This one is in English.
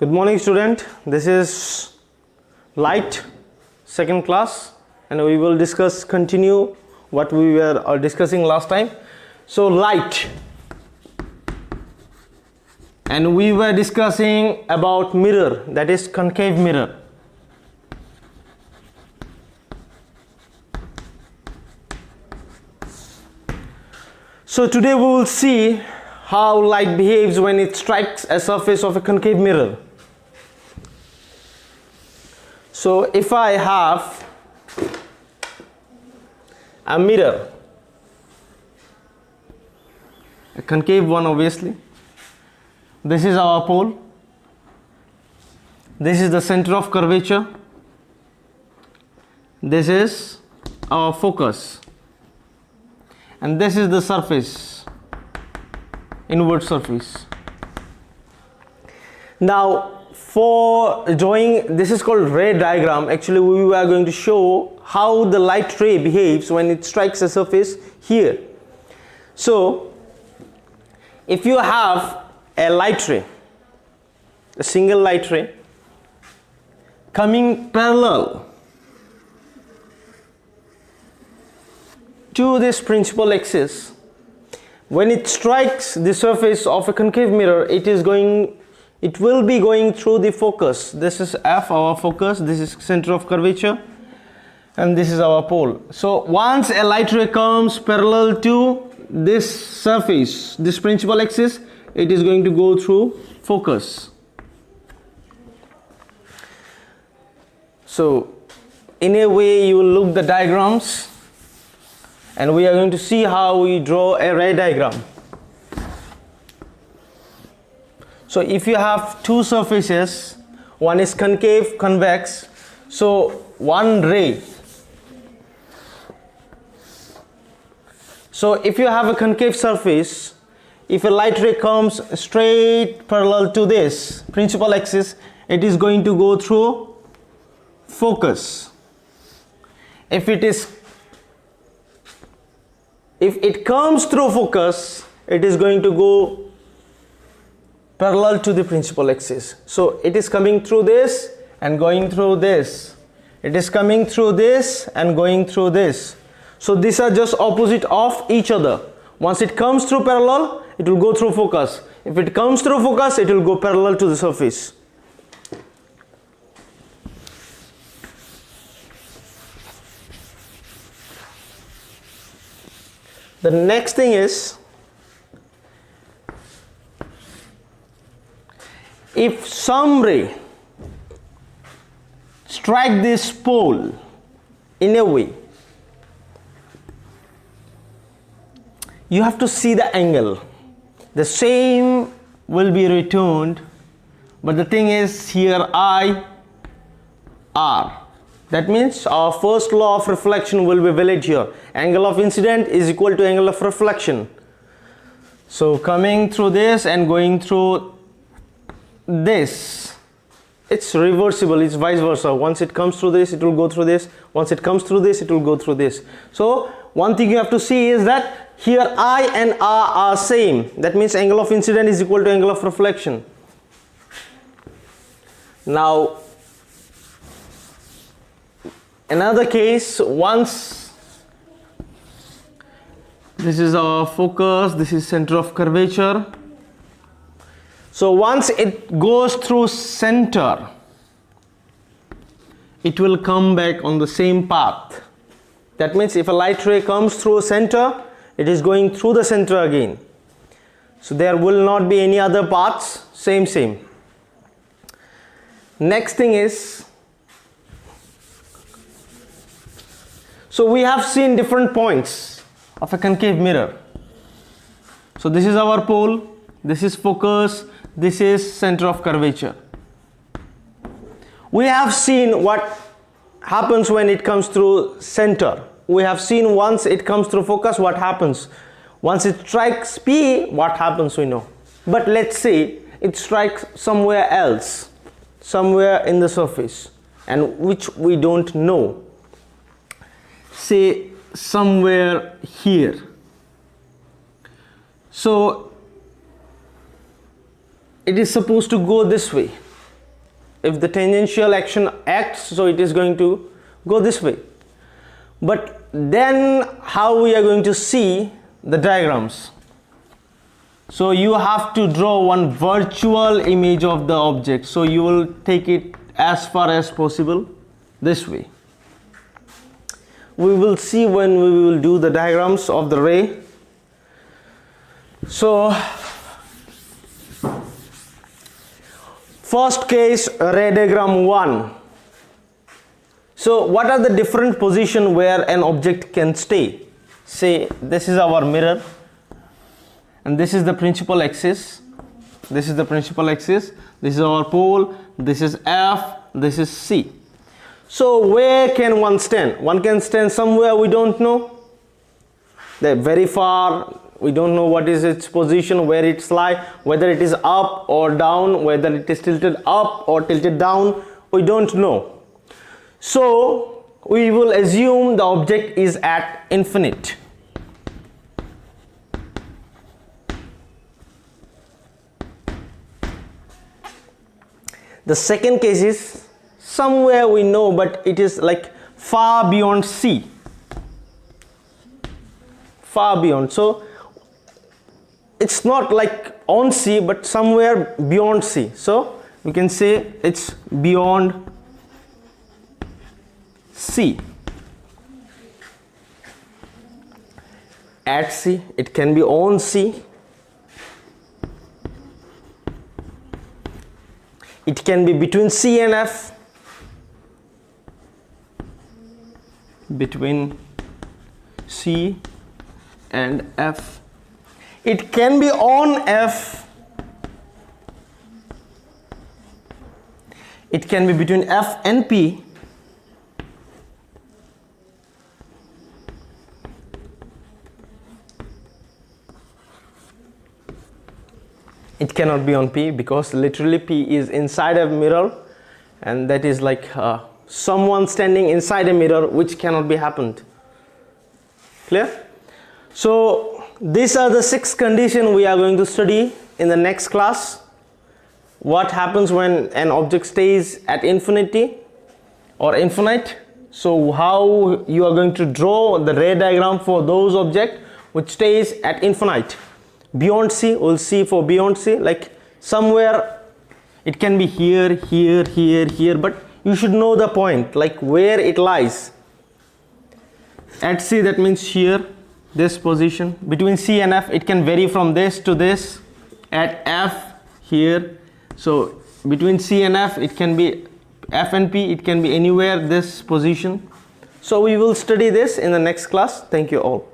Good morning, student. This is light second class, and we will continue what we were discussing last time. So light, and we were discussing about mirror, that is concave mirror. So today we will see how light behaves when it strikes a surface of a concave mirror. So if I have a mirror, a concave one obviously, this is our pole, this is the center of curvature, this is our focus, and this is the surface, inward surface. Now for drawing, this is called ray diagram. Actually we are going to show how the light ray behaves when it strikes a surface here. So if you have a light ray, a single light ray coming parallel to this principal axis, when it strikes the surface of a concave mirror, it will be going through the focus. This is F, our focus, this is center of curvature, and this is our pole. So once a light ray comes parallel to this surface, this principal axis, it is going to go through focus. So in a way you will look the diagrams, and we are going to see how we draw a ray diagram. So if you have two surfaces, one is concave, convex, so one ray. So if you have a concave surface, if a light ray comes straight parallel to this principal axis, it is going to go through focus. If it comes through focus, it is going to go parallel to the principal axis. So it is coming through this and going through this. It is coming through this and going through this. So these are just opposite of each other. Once it comes through parallel, it will go through focus. If it comes through focus, it will go parallel to the surface. The next thing is, if some ray strike this pole in a way, you have to see the angle. The same will be returned, but the thing is here I, R. That means our first law of reflection will be valid here. Angle of incident is equal to angle of reflection. So coming through this and going through this, it's reversible, it's vice versa. Once it comes through this, it will go through this. Once it comes through this, it will go through this. So one thing you have to see is that here I and R are same. That means angle of incident is equal to angle of reflection. Now another case, once this is our focus, this is center of curvature. So once it goes through center, it will come back on the same path. That means if a light ray comes through center, it is going through the center again. So there will not be any other paths, same. Next thing is, so we have seen different points of a concave mirror. So this is our pole, this is focus, this is center of curvature. We have seen what happens when it comes through center. We have seen once it comes through focus, what happens. Once it strikes P, what happens we know. But let's say it strikes somewhere else, somewhere in the surface, and which we don't know. Say somewhere here. So it is supposed to go this way. if the tangential action acts, so it is going to go this way. But then how we are going to see the diagrams? So you have to draw one virtual image of the object. So you will take it as far as possible this way. We will see when we will do the diagrams of the ray. So first case, ray diagram 1. So what are the different positions where an object can stay? Say this is our mirror and this is the principal axis. This is the principal axis. This is our pole. This is F. This is C. So where can one stand? One can stand somewhere we don't know. They're very far. We don't know what is its position, where it's lie, whether it is up or down, whether it is tilted up or tilted down. We don't know. So we will assume the object is at infinite. The second case is somewhere we know, but it is like far beyond C. Far beyond. So it's not like on C, but somewhere beyond C. So we can say it's beyond C. At C, it can be on C. It can be between C and F. Between C and F. It can be on F. It can be between F and P. It cannot be on P because literally P is inside a mirror, and that is like someone standing inside a mirror, which cannot be happened. Clear? So these are the 6 conditions we are going to study in the next class. What happens when an object stays at infinity or infinite? So how you are going to draw the ray diagram for those objects which stays at infinite. Beyond C, we'll see for beyond C, like somewhere it can be here, here, here, here, but you should know the point, like where it lies. At C, that means here, this position. Between C and F, it can vary from this to this. At F, here. So between C and F, it can be F and P, it can be anywhere this position. So we will study this in the next class. Thank you all.